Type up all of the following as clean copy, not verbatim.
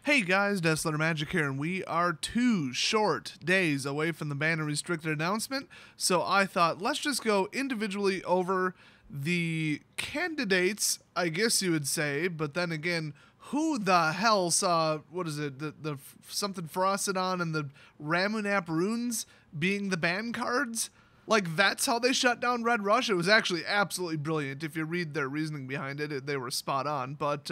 Hey guys, Deathletter Magic here, and we are 2 short days away from the ban and restricted announcement, so I thought let's just go individually over the candidates, I guess you would say, but then again, who the hell saw, what is it, the something Ferocidon and the Ramunap runes being the ban cards? Like, that's how they shut down Red Rush? It was actually absolutely brilliant. If you read their reasoning behind it, they were spot on, but,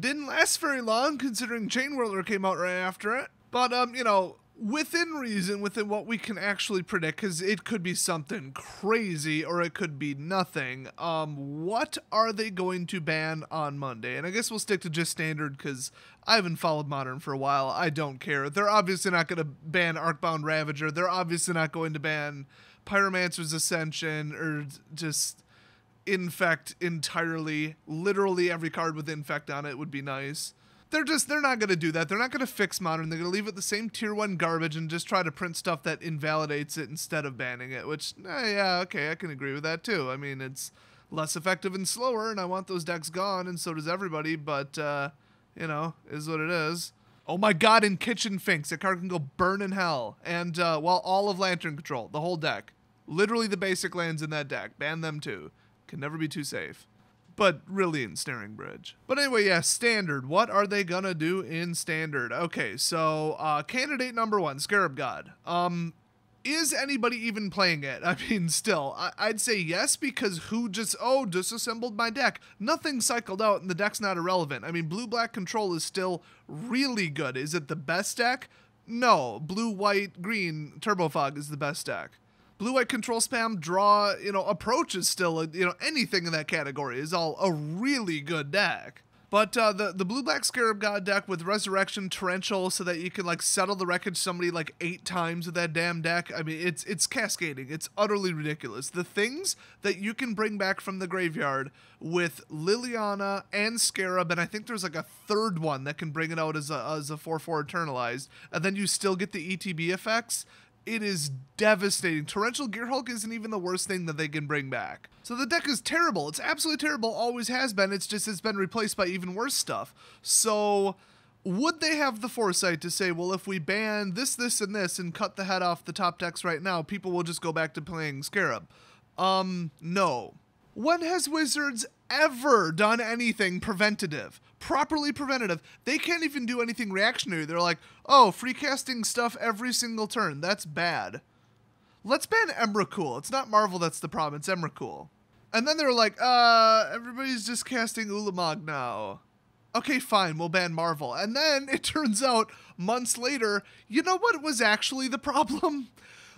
didn't last very long considering Chain Whirler came out right after it. But, you know, within reason, within what we can actually predict, because it could be something crazy or it could be nothing, what are they going to ban on Monday? And I guess we'll stick to just Standard because I haven't followed Modern for a while. I don't care. They're obviously not going to ban Arcbound Ravager. They're obviously not going to ban Pyromancer's Ascension or just Infect entirely. Literally every card with Infect on it would be nice. They're not going to do that. They're not going to fix Modern. They're going to leave it the same tier 1 garbage and just try to print stuff that invalidates it instead of banning it, which, yeah, okay, I can agree with that too. I mean, it's less effective and slower, and I want those decks gone, and so does everybody, but, you know, is what it is. Oh my god, in Kitchen Finks, that card can go burn in hell. And, well, all of Lantern Control, the whole deck. Literally the basic lands in that deck. Ban them too. Can never be too safe. But really in Snaring Bridge. But anyway, yeah, Standard. What are they gonna do in Standard? Okay, so candidate number 1, Scarab God. Is anybody even playing it? I mean, still, I'd say yes, because who just, disassembled my deck? Nothing cycled out and the deck's not irrelevant. I mean, Blue-Black Control is still really good. Is it the best deck? No. Blue-White-Green Turbo Fog is the best deck. Blue-White Control Spam, Draw, Approach is still, anything in that category is all a really good deck. But the Blue-Black Scarab God deck with Resurrection, Torrential, so that you can, like, settle the wreckage somebody, like, 8 times with that damn deck, I mean, it's cascading. It's utterly ridiculous. The things that you can bring back from the graveyard with Liliana and Scarab, and I think there's, like, a third one that can bring it out as a 4/4 Eternalized, and then you still get the ETB effects. It is devastating. Torrential Gearhulk isn't even the worst thing that they can bring back. So the deck is terrible. It's absolutely terrible. Always has been. It's been replaced by even worse stuff. So would they have the foresight to say, well, if we ban this, this, and this and cut the head off the top decks right now, people will just go back to playing Scarab? No. When has Wizards ever done anything preventative? Properly preventative? They can't even do anything reactionary. They're like, oh, free casting stuff every single turn. That's bad. Let's ban Emrakul. It's not Marvel that's the problem. It's Emrakul. And then they're like, everybody's just casting Ulamog now. Okay, fine, we'll ban Marvel. And then it turns out, months later, you know what was actually the problem?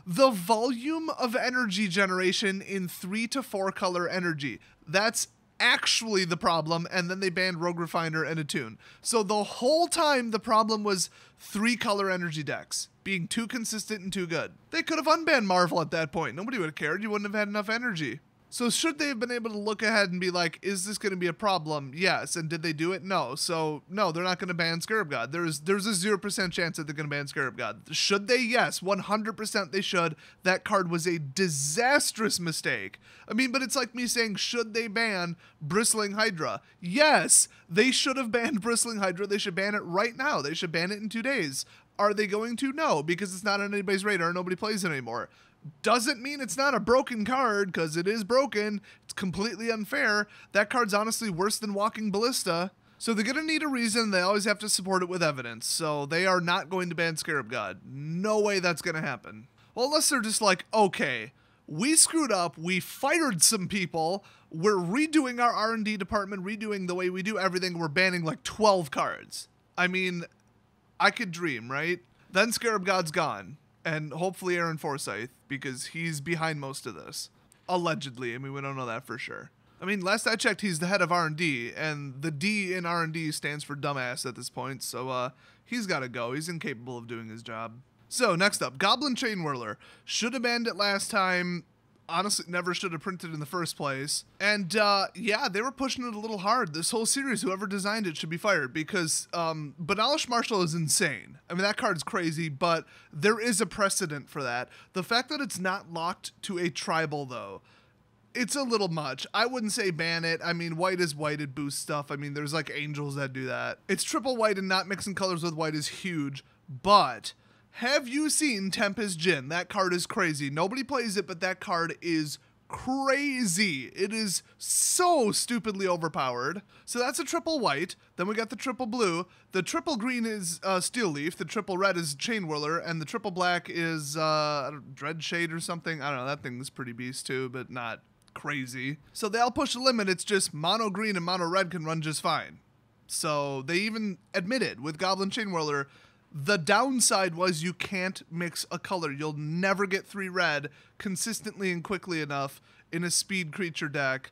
The volume of energy generation in 3 to 4 color energy. That's actually the problem, and then they banned Rogue Refiner and Attune. So the whole time the problem was 3 color energy decks being too consistent and too good. They could have unbanned Marvel at that point. Nobody would have cared. You wouldn't have had enough energy. So should they have been able to look ahead and be like, is this going to be a problem? Yes. And did they do it? No. So no, they're not going to ban Scarab God. There's a 0% chance that they're going to ban Scarab God. Should they? Yes. 100% they should. That card was a disastrous mistake. I mean, but it's like me saying, should they ban Bristling Hydra? Yes. They should have banned Bristling Hydra. They should ban it right now. They should ban it in 2 days. Are they going to? No, because it's not on anybody's radar. Nobody plays it anymore. Doesn't mean it's not a broken card, because it is broken. It's completely unfair. That card's honestly worse than Walking Ballista. So they're going to need a reason. They always have to support it with evidence. So they are not going to ban Scarab God. No way that's going to happen. Well, unless they're just like, okay, we screwed up. We fired some people. We're redoing our R&D department, redoing the way we do everything. We're banning like 12 cards. I mean, I could dream, right? Then Scarab God's gone. And hopefully Aaron Forsyth, because he's behind most of this. Allegedly. I mean, we don't know that for sure. I mean, last I checked, he's the head of R&D, and the D in R&D stands for dumbass at this point, so he's got to go. He's incapable of doing his job. So, next up, Goblin Chain Whirler. Should have banned it last time. Honestly, never should have printed in the first place. And, yeah, they were pushing it a little hard. This whole series, whoever designed it should be fired because, Banalish Marshall is insane. I mean, that card's crazy, but there is a precedent for that. The fact that it's not locked to a tribal, though, it's a little much. I wouldn't say ban it. I mean, white is white. It boosts stuff. I mean, there's like angels that do that. It's triple white and not mixing colors with white is huge. But have you seen Tempest Jin? That card is crazy. Nobody plays it, but that card is crazy. It is so stupidly overpowered. So that's a triple white. Then we got the triple blue. The triple green is Steel Leaf. The triple red is Chain Whirler. And the triple black is Dread Shade or something. I don't know. That thing is pretty beast too, but not crazy. So they all push the limit. It's just mono green and mono red can run just fine. So they even admitted with Goblin Chain Whirler, the downside was you can't mix a color. You'll never get 3 red consistently and quickly enough in a speed creature deck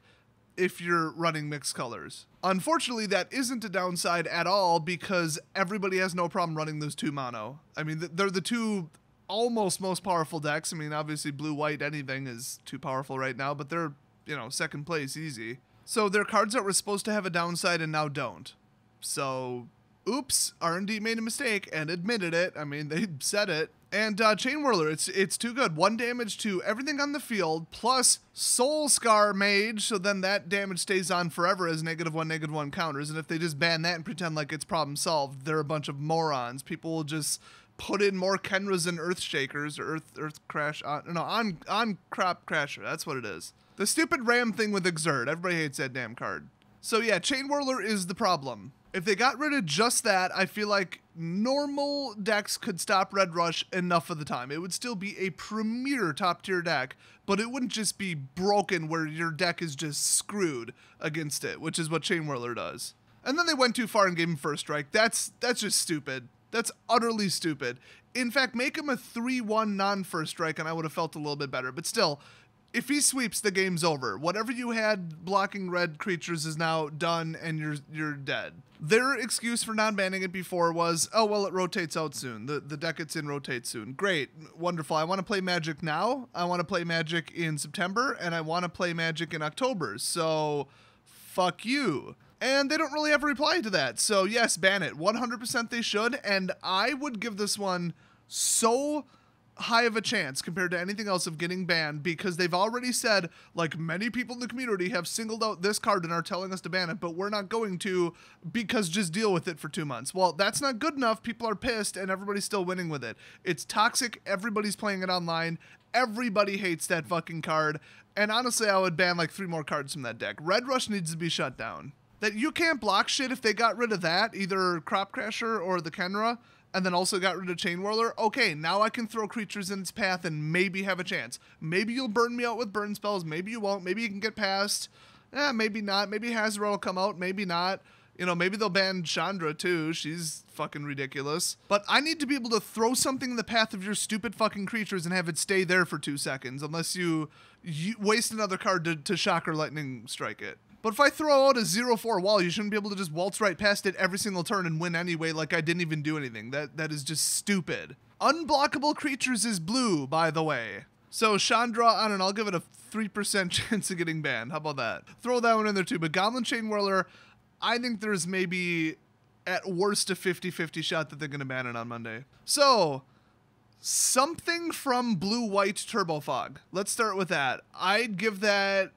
if you're running mixed colors. Unfortunately, that isn't a downside at all because everybody has no problem running those 2 mono. I mean, they're the 2 almost most powerful decks. I mean, obviously blue-white anything is too powerful right now, but they're, you know, second place easy. So they're cards that were supposed to have a downside and now don't. So oops, R&D made a mistake and admitted it. I mean, they said it. And Chain Whirler, it's too good. 1 damage to everything on the field, plus Soul Scar Mage, so then that damage stays on forever as -1/-1 counters. And if they just ban that and pretend like it's problem solved, they're a bunch of morons. People will just put in more Kenras and Earthshakers, or Earth Crash, on Crop Crasher, that's what it is. The stupid Ram thing with Exert, everybody hates that damn card. So yeah, Chain Whirler is the problem. If they got rid of just that, I feel like normal decks could stop Red Rush enough of the time. It would still be a premier top tier deck, but it wouldn't just be broken where your deck is just screwed against it, which is what Chain Whirler does. And then they went too far and gave him First Strike. That's just stupid. That's utterly stupid. In fact, make him a 3/1 non-First Strike and I would have felt a little bit better. But still, if he sweeps, the game's over. Whatever you had blocking red creatures is now done and you're dead. Their excuse for non-banning it before was, oh, well, it rotates out soon. The deck it's in rotates soon. Great. Wonderful. I want to play Magic now. I want to play Magic in September. And I want to play Magic in October. So, fuck you. And they don't really have a reply to that. So, yes, ban it. 100% they should. And I would give this one so high of a chance compared to anything else of getting banned because they've already said, like, many people in the community have singled out this card and are telling us to ban it, but we're not going to because just deal with it for 2 months. Well, that's not good enough. People are pissed and everybody's still winning with it. It's toxic. Everybody's playing it online. Everybody hates that fucking card. And honestly, I would ban like 3 more cards from that deck. Red Rush needs to be shut down. That you can't block shit if they got rid of that, either Crop Crasher or the Kenra, and then also got rid of Chain Whirler. Okay, now I can throw creatures in its path and maybe have a chance. Maybe you'll burn me out with burn spells. Maybe you won't. Maybe you can get past. Maybe not. Maybe Hazard will come out. Maybe not. You know, maybe they'll ban Chandra too. She's fucking ridiculous. But I need to be able to throw something in the path of your stupid fucking creatures and have it stay there for 2 seconds, unless you waste another card to Shock or Lightning Strike it. But if I throw out a 0/4 wall, you shouldn't be able to just waltz right past it every single turn and win anyway like I didn't even do anything. That is just stupid. Unblockable creatures is blue, by the way. So Chandra, I don't know, I'll give it a 3% chance of getting banned. How about that? Throw that one in there too. But Goblin Chain Whirler, I think there's maybe at worst a 50-50 shot that they're going to ban it on Monday. So, something from Blue-White Turbo Fog. Let's start with that. I'd give that,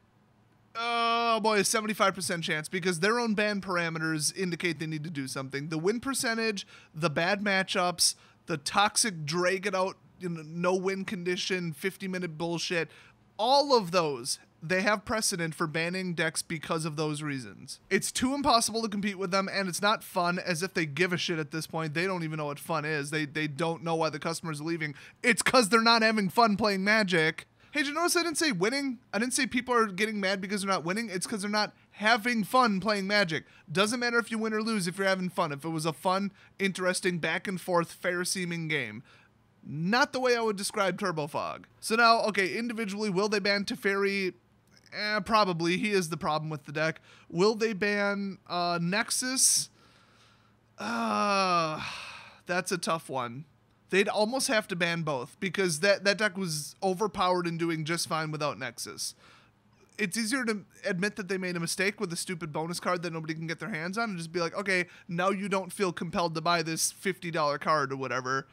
oh boy, a 75% chance because their own ban parameters indicate they need to do something. The win percentage, the bad matchups, the toxic drag it out, no win condition, 50-minute bullshit, all of those, they have precedent for banning decks because of those reasons. It's too impossible to compete with them, and it's not fun, as if they give a shit at this point. They don't even know what fun is. They don't know why the customer's leaving. It's because they're not having fun playing Magic. Hey, did you notice I didn't say winning? I didn't say people are getting mad because they're not winning. It's because they're not having fun playing Magic. Doesn't matter if you win or lose if you're having fun. If it was a fun, interesting, back-and-forth, fair-seeming game. Not the way I would describe Turbo Fog. So now, okay, individually, will they ban Teferi? Probably. He is the problem with the deck. Will they ban Nexus? That's a tough one. They'd almost have to ban both because that deck was overpowered and doing just fine without Nexus. It's easier to admit that they made a mistake with a stupid bonus card that nobody can get their hands on and just be like, okay, now you don't feel compelled to buy this $50 card or whatever.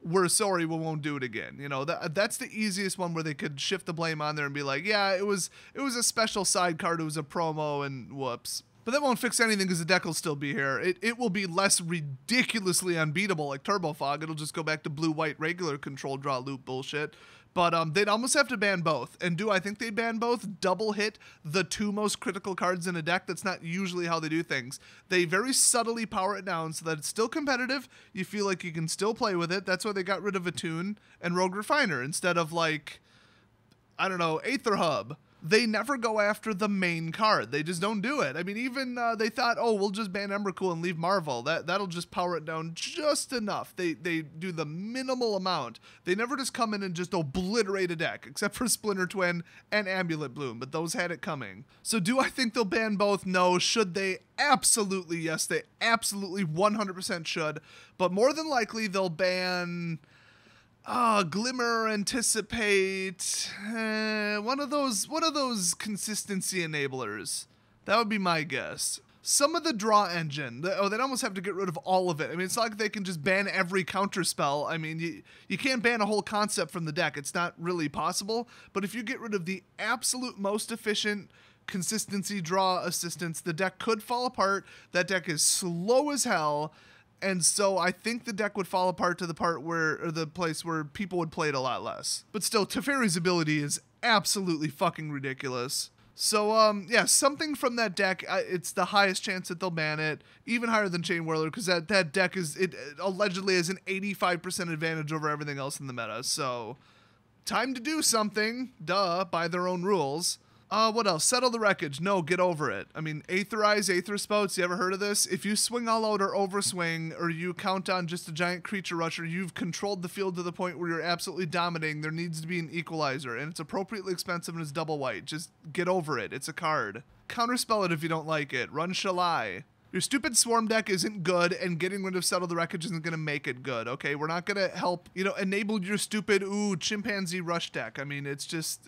we're sorry, we won't do it again. You know, that's the easiest one where they could shift the blame on there and be like, yeah, it was a special side card, it was a promo, and whoops. But that won't fix anything because the deck will still be here. It will be less ridiculously unbeatable like Turbo Fog. It'll just go back to blue-white regular control draw loop bullshit. But they'd almost have to ban both. And do I think they'd ban both? Double hit the 2 most critical cards in a deck? That's not usually how they do things. They very subtly power it down so that it's still competitive. You feel like you can still play with it. That's why they got rid of Attune and Rogue Refiner instead of, like, I don't know, Aether Hub. They never go after the main card. They just don't do it. I mean, even they thought, oh, we'll just ban Emrakul and leave Marvel. That'll just power it down just enough. They do the minimal amount. They never just come in and just obliterate a deck, except for Splinter Twin and Amulet Bloom, but those had it coming. So do I think they'll ban both? No. Should they? Absolutely, yes. They absolutely 100% should. But more than likely, they'll ban... Glimmer, Anticipate, one of those consistency enablers. That would be my guess. Some of the draw engine, they'd almost have to get rid of all of it. I mean, it's not like they can just ban every counter spell. I mean, you can't ban a whole concept from the deck. It's not really possible. But if you get rid of the absolute most efficient consistency draw assistance, the deck could fall apart. That deck is slow as hell. And so I think the deck would fall apart to the place where people would play it a lot less. But still, Teferi's ability is absolutely fucking ridiculous. So, yeah, something from that deck, it's the highest chance that they'll ban it. Even higher than Chain Whirler, because that deck it allegedly has an 85% advantage over everything else in the meta. So, time to do something. Duh, by their own rules. What else? Settle the Wreckage. No, get over it. I mean, Aetherize, Aether Spouts, you ever heard of this? If you swing all out or overswing, or you count on just a giant creature rusher, you've controlled the field to the point where you're absolutely dominating. There needs to be an equalizer, and it's appropriately expensive and it's double white. Just get over it. It's a card. Counterspell it if you don't like it. Run Shalai. Your stupid Swarm deck isn't good, and getting rid of Settle the Wreckage isn't going to make it good, okay? We're not going to help, enable your stupid, Chimpanzee Rush deck. I mean, it's just...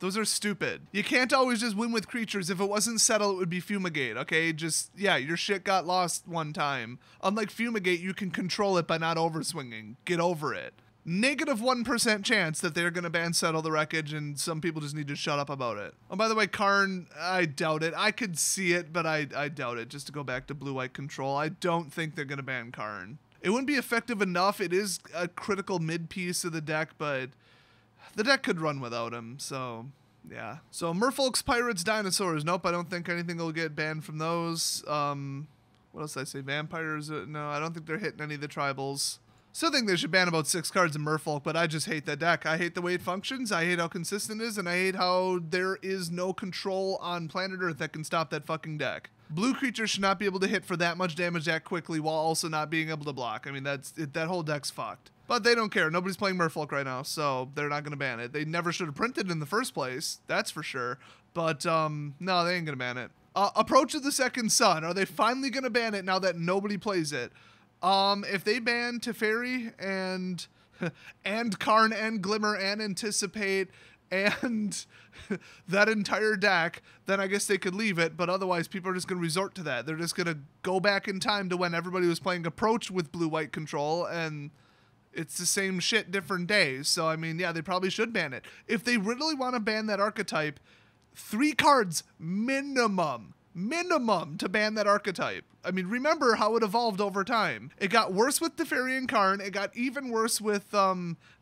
Those are stupid. You can't always just win with creatures. If it wasn't Settle, it would be Fumigate, okay? Just, yeah, your shit got lost one time. Unlike Fumigate, you can control it by not overswinging. Get over it. Negative 1% chance that they're going to ban Settle the Wreckage, and some people just need to shut up about it. Oh, by the way, Karn, I doubt it. I could see it, but I doubt it. Just to go back to blue-white control, I don't think they're going to ban Karn. It wouldn't be effective enough. It is a critical mid-piece of the deck, but... the deck could run without him, so yeah. So Merfolk's Pirates, Dinosaurs. Nope, I don't think anything will get banned from those. What else did I say? Vampires? No, I don't think they're hitting any of the tribals. Still think they should ban about 6 cards in Merfolk, but I just hate that deck. I hate the way it functions, I hate how consistent it is, and I hate how there is no control on planet Earth that can stop that fucking deck. Blue creatures should not be able to hit for that much damage that quickly while also not being able to block. I mean, that whole deck's fucked. But they don't care. Nobody's playing Merfolk right now, so they're not going to ban it. They never should have printed it in the first place, that's for sure. But, no, they ain't going to ban it. Approach of the Second Sun. Are they finally going to ban it now that nobody plays it? If they ban Teferi and Karn and Glimmer and Anticipate and that entire deck, then I guess they could leave it, but otherwise people are just going to resort to that. They're just going to go back in time to when everybody was playing Approach with blue-white control, and it's the same shit, different days. So, I mean, yeah, they probably should ban it. If they really want to ban that archetype, 3 cards minimum to ban that archetype. I mean, remember how it evolved over time. It got worse with Teferi and Karn. It got even worse with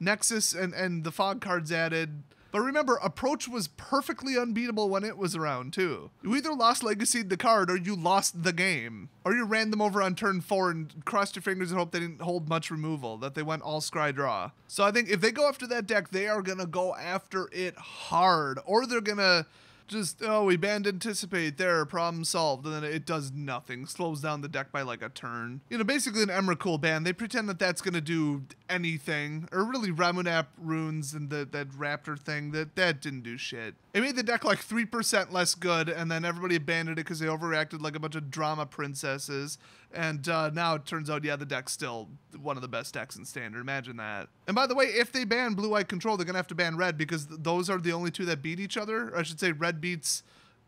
Nexus and the Fog cards added. But remember, Approach was perfectly unbeatable when it was around, too. You either lost Legacy'd the card, or you lost the game. Or you ran them over on turn 4 and crossed your fingers and hoped they didn't hold much removal, that they went all scry draw. So I think if they go after that deck, they are going to go after it hard. Or they're going to just, we banned Anticipate, there, problem solved, and then it does nothing, slows down the deck by like a turn. Basically an Emrakul ban, they pretend that that's gonna do anything, or really Ramunap runes and that Raptor thing, that didn't do shit. It made the deck like 3% less good, and then everybody abandoned it because they overreacted like a bunch of drama princesses, and now it turns out, yeah, the deck's still one of the best decks in Standard, imagine that. And by the way, if they ban blue-white control, they're gonna have to ban red, because those are the only 2 that beat each other, or I should say red beats,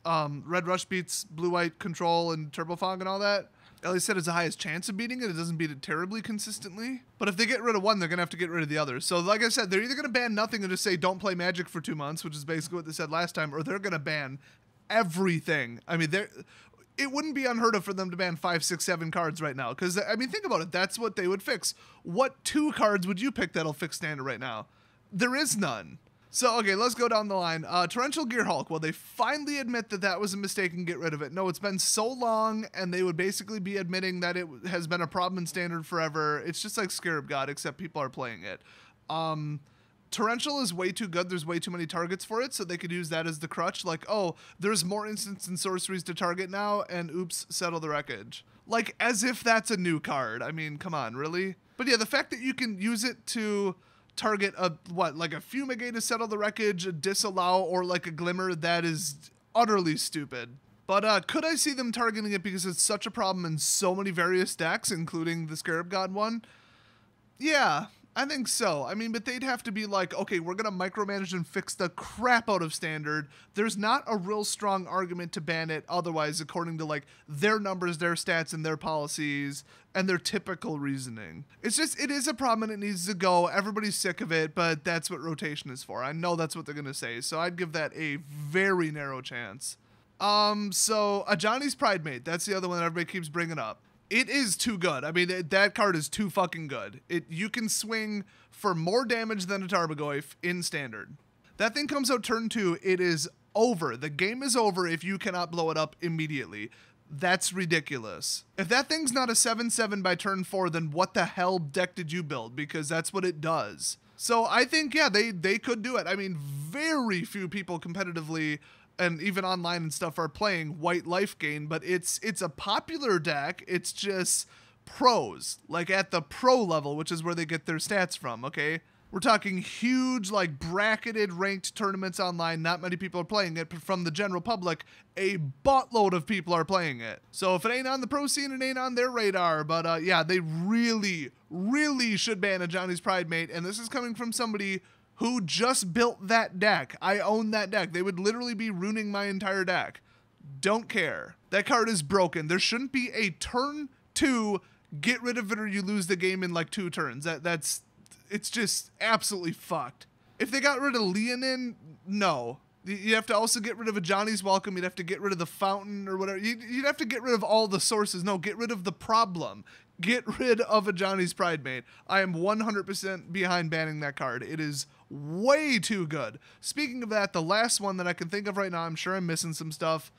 Red Rush beats blue-white control and Turbo Fog and all that. At least it has the highest chance of beating it. It doesn't beat it terribly consistently. But if they get rid of one, they're going to have to get rid of the other. So like I said, they're either going to ban nothing and just say don't play Magic for 2 months, which is basically what they said last time, or they're going to ban everything. I mean, it wouldn't be unheard of for them to ban 5, 6, 7 cards right now. Because, I mean, think about it. That's what they would fix. What 2 cards would you pick that'll fix Standard right now? There is none. So, okay, let's go down the line. Torrential Gear Hulk. Well, they finally admit that that was a mistake and get rid of it. No, it's been so long, and they would basically be admitting that it has been a problem in Standard forever. It's just like Scarab God, except people are playing it. Torrential is way too good. There's way too many targets for it, so they could use that as the crutch. Like, oh, there's more instants and sorceries to target now, and oops, settle the wreckage. Like, as if that's a new card. I mean, come on, really? But yeah, the fact that you can use it to target like a Fumigate to settle the wreckage, a Disallow, or like a Glimmer, that is utterly stupid. But could I see them targeting it because it's such a problem in so many various decks, including the Scarab God one? Yeah, I think so. I mean, but they'd have to be like, okay, we're going to micromanage and fix the crap out of Standard. There's not a real strong argument to ban it otherwise, according to like their numbers, their stats, and their policies, and their typical reasoning. It's just, it is a problem and it needs to go. Everybody's sick of it, but that's what rotation is for. I know that's what they're going to say, so I'd give that a very narrow chance. So Ajani's Pridemate, that's the other one that everybody keeps bringing up. It is too good. I mean, that card is too fucking good. You can swing for more damage than a Tarmogoyf in Standard. That thing comes out turn 2, it is over. The game is over if you cannot blow it up immediately. That's ridiculous. If that thing's not a 7/7 by turn 4, then what the hell deck did you build? Because that's what it does. So I think, yeah, they could do it. I mean, very few people competitively and even online and stuff are playing White Life Gain, but it's a popular deck. It's just pros, like at the pro level, which is where they get their stats from, okay? We're talking huge, like bracketed ranked tournaments online. Not many people are playing it, but from the general public, a buttload of people are playing it. So if it ain't on the pro scene, it ain't on their radar. But yeah, they really, really should ban Ajani's Pridemate. And this is coming from somebody who just built that deck. I own that deck. They would literally be ruining my entire deck. Don't care. That card is broken. There shouldn't be a turn 2, get rid of it or you lose the game in like 2 turns. It's just absolutely fucked. If they got rid of Leonin, no. You have to also get rid of Ajani's Welcome. You'd have to get rid of the Fountain or whatever. You'd have to get rid of all the sources. No, get rid of the problem. Get rid of Ajani's Pridemate. I am 100% behind banning that card. It is way too good. Speaking of that, the last one that I can think of right now, I'm sure I'm missing some stuff,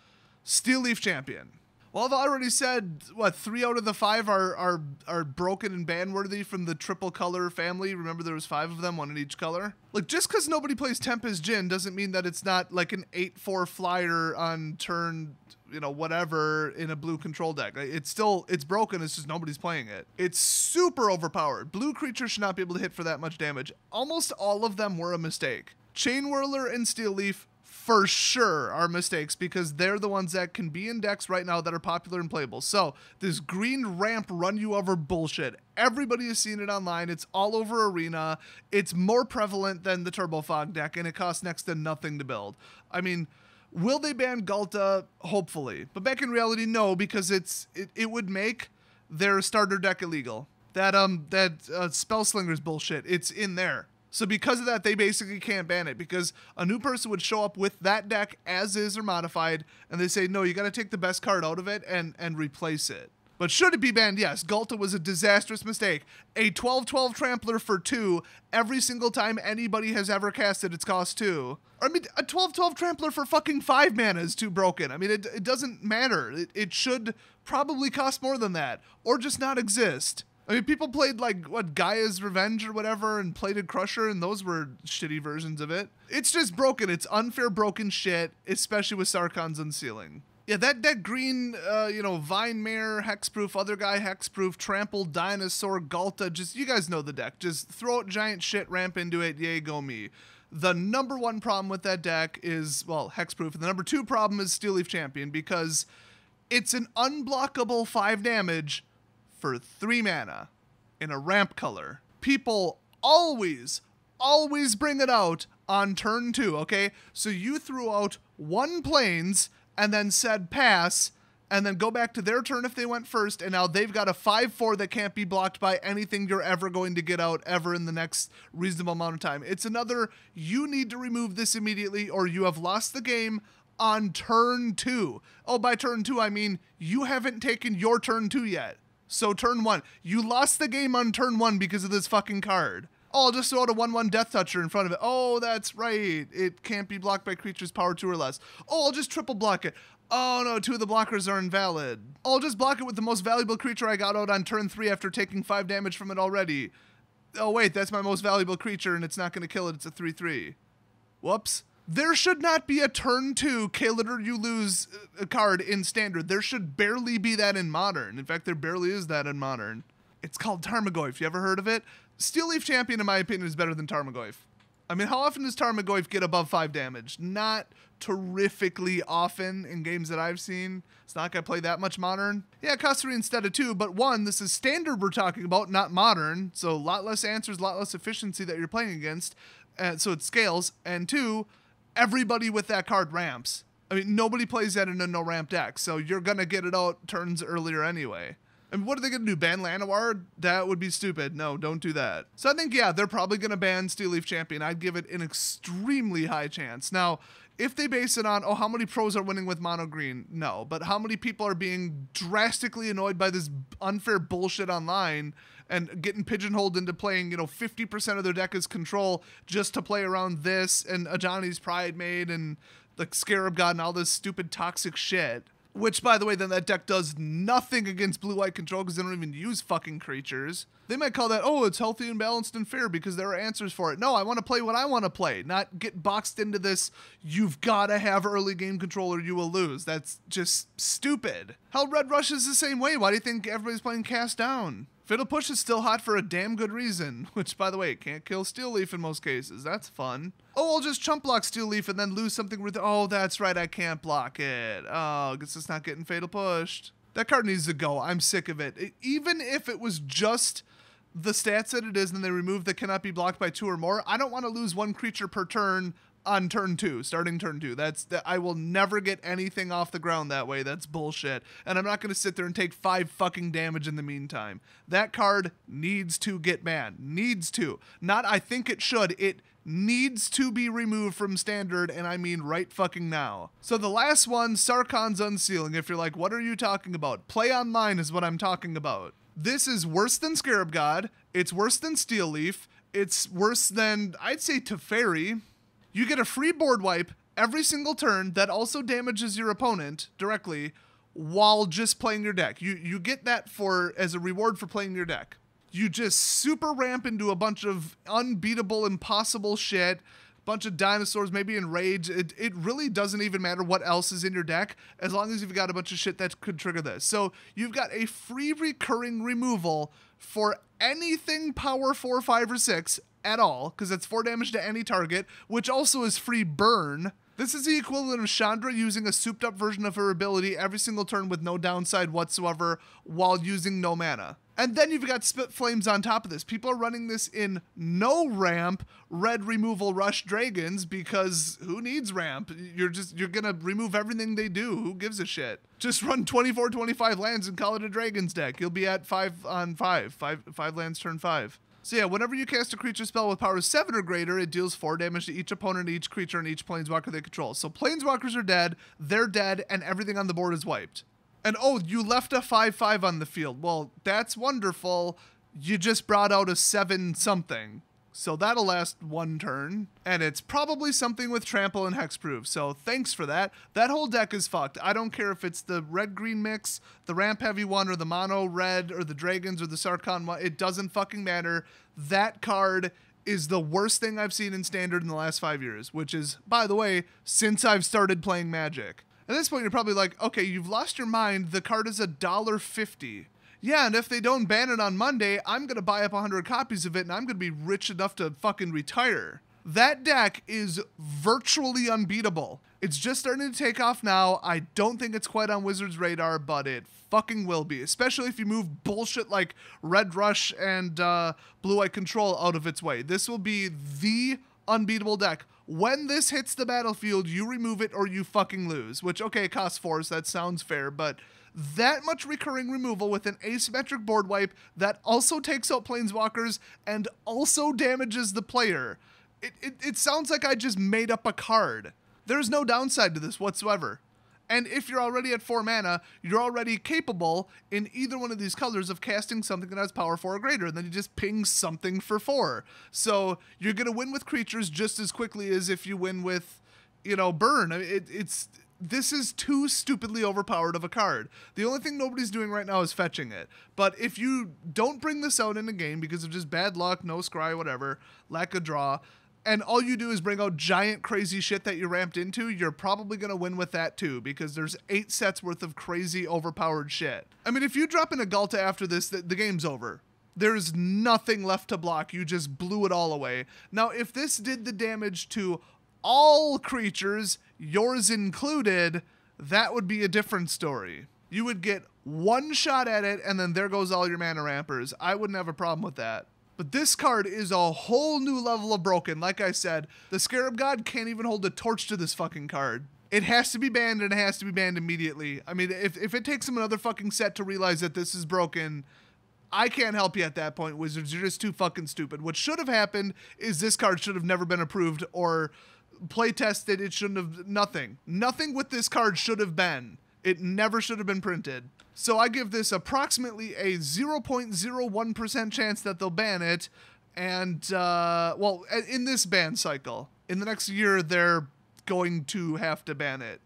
Steel Leaf Champion. Well, I've already said, what, 3 out of the 5 are broken and ban-worthy from the triple color family. Remember there was 5 of them, 1 in each color? Like, just because nobody plays Tempest Jin doesn't mean that it's not like an 8/4 flyer on turn, you know, whatever, in a blue control deck. It's broken, it's just nobody's playing it. It's super overpowered. Blue creatures should not be able to hit for that much damage. Almost all of them were a mistake. Chain Whirler and Steel Leaf for sure are mistakes because they're the ones that can be in decks right now that are popular and playable. So this green ramp run you over bullshit. Everybody has seen it online. It's all over Arena. It's more prevalent than the Turbo Fog deck and it costs next to nothing to build. I mean, will they ban Ghalta? Hopefully. But back in reality, no, because it would make their starter deck illegal. That Spellslinger's bullshit, it's in there. So because of that, they basically can't ban it because a new person would show up with that deck as is or modified, and they say, no, you got to take the best card out of it and replace it. But should it be banned? Yes, Ghalta was a disastrous mistake. A 12/12 Trampler for 2 every single time anybody has ever casted its cost 2. I mean, a 12/12 Trampler for fucking 5 mana is too broken. I mean, it doesn't matter. It should probably cost more than that or just not exist. I mean, people played, like, what, Gaia's Revenge or whatever and played Crusher, and those were shitty versions of it. It's just broken. It's unfair broken shit, especially with Sarkhan's Unsealing. Yeah, that green, Vine Mare, Hexproof, other guy Hexproof, Trampled, Dinosaur, Ghalta, just, you guys know the deck. Just throw out giant shit, ramp into it, yay, go me. The number 1 problem with that deck is, well, Hexproof, and the number 2 problem is Steel Leaf Champion, because it's an unblockable 5 damage for 3 mana in a ramp color. People always bring it out on turn 2, okay? So you threw out 1 planes and then said pass, and then go back to their turn if they went first, and now they've got a 5/4 that can't be blocked by anything you're ever going to get out ever in the next reasonable amount of time. It's another, you need to remove this immediately or you have lost the game on turn 2. Oh, by turn 2, I mean you haven't taken your turn 2 yet. So turn 1. You lost the game on turn 1 because of this fucking card. Oh, I'll just throw out a 1/1 Death Toucher in front of it. Oh, that's right. It can't be blocked by creatures power 2 or less. Oh, I'll just triple block it. Oh no, 2 of the blockers are invalid. I'll just block it with the most valuable creature I got out on turn 3 after taking 5 damage from it already. Oh wait, that's my most valuable creature and it's not going to kill it. It's a 3/3. Whoops. There should not be a turn 2 kill it or you lose a card in Standard. There should barely be that in Modern. In fact, there barely is that in Modern. It's called Tarmogoyf. You ever heard of it? Steel Leaf Champion, in my opinion, is better than Tarmogoyf. I mean, how often does Tarmogoyf get above 5 damage? Not terrifically often in games that I've seen. It's not going to play that much Modern. Yeah, it costs 3 instead of 2, but 1, this is Standard we're talking about, not Modern. So a lot less answers, a lot less efficiency that you're playing against. So it scales. And 2, everybody with that card ramps. I mean, nobody plays that in a no-ramp deck, so you're going to get it out turns earlier anyway. And what are they going to do, ban Llanowar? That would be stupid. No, don't do that. So I think, yeah, they're probably going to ban Steel Leaf Champion. I'd give it an extremely high chance. Now, if they base it on, oh, how many pros are winning with mono green? No, but how many people are being drastically annoyed by this unfair bullshit online and getting pigeonholed into playing, 50% of their deck as control just to play around this and Ajani's Pride Maid and the Scarab God and all this stupid toxic shit. Which, by the way, then that deck does nothing against blue-white control because they don't even use fucking creatures. They might call that, oh, it's healthy and balanced and fair because there are answers for it. No, I want to play what I want to play, not get boxed into this, you've got to have early game control or you will lose. That's just stupid. Hell, Red Rush is the same way. Why do you think everybody's playing Cast Down? Fiddle Push is still hot for a damn good reason, which, by the way, it can't kill Steel Leaf in most cases. That's fun. Oh, I'll just chump block Steel Leaf and then lose something with, oh, that's right, I can't block it. Oh, I guess it's not getting Fatal Pushed. That card needs to go. I'm sick of it. Even if it was just the stats that it is and they remove the cannot be blocked by 2 or more, I don't want to lose 1 creature per turn on turn 2, starting turn 2. I will never get anything off the ground that way. That's bullshit. And I'm not going to sit there and take 5 fucking damage in the meantime. That card needs to get banned. Needs to. Not I think it should. It needs to be removed from Standard, and I mean right fucking now. So the last one, Sarkhan's Unsealing. If you're like, what are you talking about? Play online is what I'm talking about. This is worse than Scarab God. It's worse than Steel Leaf. It's worse than, I'd say, Teferi. You get a free board wipe every single turn that also damages your opponent directly while just playing your deck. You get that as a reward for playing your deck. You just super ramp into a bunch of unbeatable, impossible shit, bunch of dinosaurs, maybe Enrage. It really doesn't even matter what else is in your deck as long as you've got a bunch of shit that could trigger this. So you've got a free recurring removal for anything power 4, 5, or 6 at all, because it's 4 damage to any target, which also is free burn. This is the equivalent of Chandra using a souped up version of her ability every single turn with no downside whatsoever while using no mana. And then you've got Spit Flames on top of this. People are running this in no ramp red removal rush dragons because who needs ramp? You're gonna remove everything they do. Who gives a shit? Just run 24, 25 lands and call it a dragons deck. You'll be at 5 on 5. 5 lands turn 5. So yeah, whenever you cast a creature spell with power 7 or greater, it deals 4 damage to each opponent, each creature, and each planeswalker they control. So planeswalkers are dead, they're dead, and everything on the board is wiped. And oh, you left a 5/5 on the field. Well, that's wonderful. You just brought out a 7-something. So that'll last 1 turn. And it's probably something with trample and hexproof. So thanks for that. That whole deck is fucked. I don't care if it's the red-green mix, the ramp-heavy one, or the mono-red, or the dragons, or the Sarkhan one. It doesn't fucking matter. That card is the worst thing I've seen in Standard in the last 5 years. Which is, by the way, since I've started playing Magic. At this point, you're probably like, okay, you've lost your mind. The card is $1.50. Yeah, and if they don't ban it on Monday, I'm going to buy up 100 copies of it, and I'm going to be rich enough to fucking retire. That deck is virtually unbeatable. It's just starting to take off now. I don't think it's quite on Wizards' radar, but it fucking will be. Especially if you move bullshit like Red Rush and Blue-White Control out of its way. This will be the unbeatable deck. When this hits the battlefield, you remove it or you fucking lose. Which, okay, it costs 4, so that sounds fair, but that much recurring removal with an asymmetric board wipe that also takes out planeswalkers and also damages the player. It sounds like I just made up a card. There's no downside to this whatsoever. And if you're already at 4 mana, you're already capable in either one of these colors of casting something that has power 4 or greater, and then you just ping something for 4. So you're going to win with creatures just as quickly as if you win with, burn. This is too stupidly overpowered of a card. The only thing nobody's doing right now is fetching it. But if you don't bring this out in a game because of just bad luck, no scry, whatever, lack of draw, and all you do is bring out giant crazy shit that you ramped into, you're probably going to win with that too, because there's 8 sets worth of crazy overpowered shit. I mean, if you drop in a Galta after this, the game's over. There's nothing left to block. You just blew it all away. Now, if this did the damage to all creatures, yours included, that would be a different story. You would get one shot at it, and then there goes all your mana rampers. I wouldn't have a problem with that. But this card is a whole new level of broken. Like I said, the Scarab God can't even hold a torch to this fucking card. It has to be banned, and it has to be banned immediately. I mean, if it takes them another fucking set to realize that this is broken, I can't help you at that point, Wizards. You're just too fucking stupid. What should have happened is this card should have never been approved or play tested. It shouldn't have, nothing. Nothing with this card should have been. It never should have been printed. So I give this approximately a 0.01% chance that they'll ban it. And, well, in this ban cycle. In the next year, they're going to have to ban it.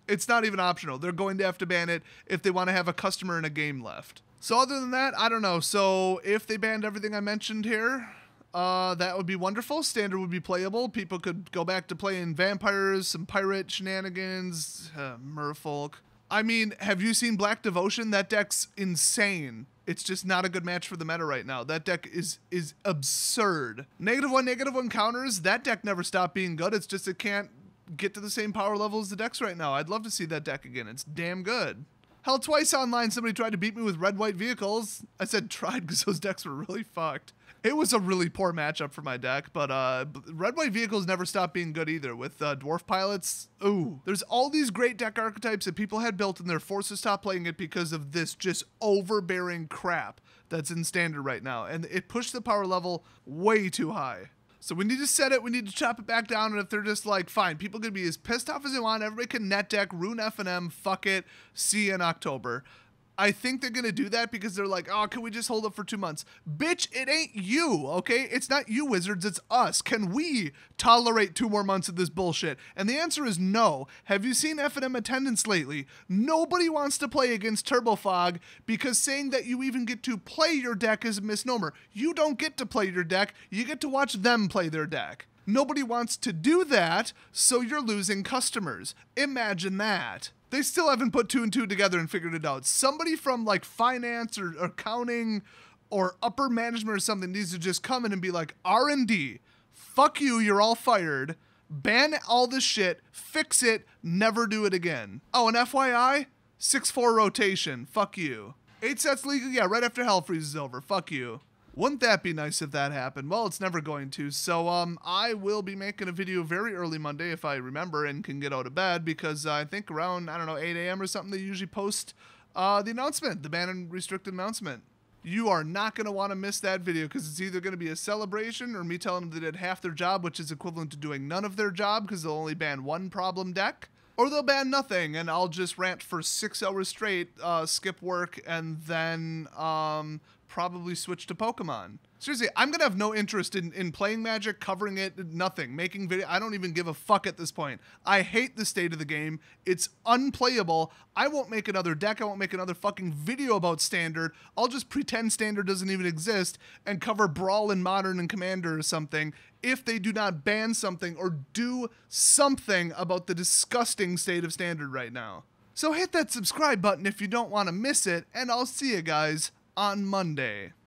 It's not even optional. They're going to have to ban it if they want to have a customer in a game left. So other than that, I don't know. So if they banned everything I mentioned here, that would be wonderful. Standard would be playable. People could go back to playing vampires, some pirate shenanigans, merfolk. I mean, have you seen Black Devotion? That deck's insane. It's just not a good match for the meta right now. That deck is absurd. -1/-1 counters, that deck never stopped being good. It's just it can't get to the same power level as the decks right now. I'd love to see that deck again. It's damn good. Hell, twice online somebody tried to beat me with red-white vehicles. I said tried because those decks were really fucked. It was a really poor matchup for my deck, but red-white vehicles never stopped being good either. With dwarf pilots, ooh. There's all these great deck archetypes that people had built and they're forced to stop playing it because of this just overbearing crap that's in standard right now. And it pushed the power level way too high. So we need to set it, we need to chop it back down, and if they're just like, fine, people can be as pissed off as they want, everybody can net deck, ruin F&M, fuck it, see you in October. I think they're going to do that because they're like, oh, can we just hold it for 2 months? Bitch, it ain't you, okay? It's not you, Wizards, it's us. Can we tolerate 2 more months of this bullshit? And the answer is no. Have you seen F&M attendance lately? Nobody wants to play against Turbofog because saying that you even get to play your deck is a misnomer. You don't get to play your deck, you get to watch them play their deck. Nobody wants to do that, so you're losing customers. Imagine that. They still haven't put 2 and 2 together and figured it out. Somebody from like finance or accounting or upper management or something needs to just come in and be like, R&D, fuck you, you're all fired. Ban all this shit, fix it, never do it again. Oh, and FYI, 6/4 rotation, fuck you. 8 sets legal, yeah, right after Hell Freeze is over, fuck you. Wouldn't that be nice if that happened? Well, it's never going to. So I will be making a video very early Monday if I remember and can get out of bed because I think around, I don't know, 8 a.m. or something, they usually post the announcement, the ban and restricted announcement. You are not going to want to miss that video because it's either going to be a celebration or me telling them they did half their job, which is equivalent to doing none of their job because they'll only ban 1 problem deck. Or they'll ban nothing and I'll just rant for 6 hours straight, skip work, and then probably switch to Pokemon. Seriously, I'm going to have no interest in playing Magic, covering it, nothing, making video. I don't even give a fuck at this point. I hate the state of the game. It's unplayable. I won't make another deck. I won't make another fucking video about Standard. I'll just pretend Standard doesn't even exist and cover Brawl and Modern and Commander or something if they do not ban something or do something about the disgusting state of Standard right now. So hit that subscribe button if you don't want to miss it, and I'll see you guys on Monday.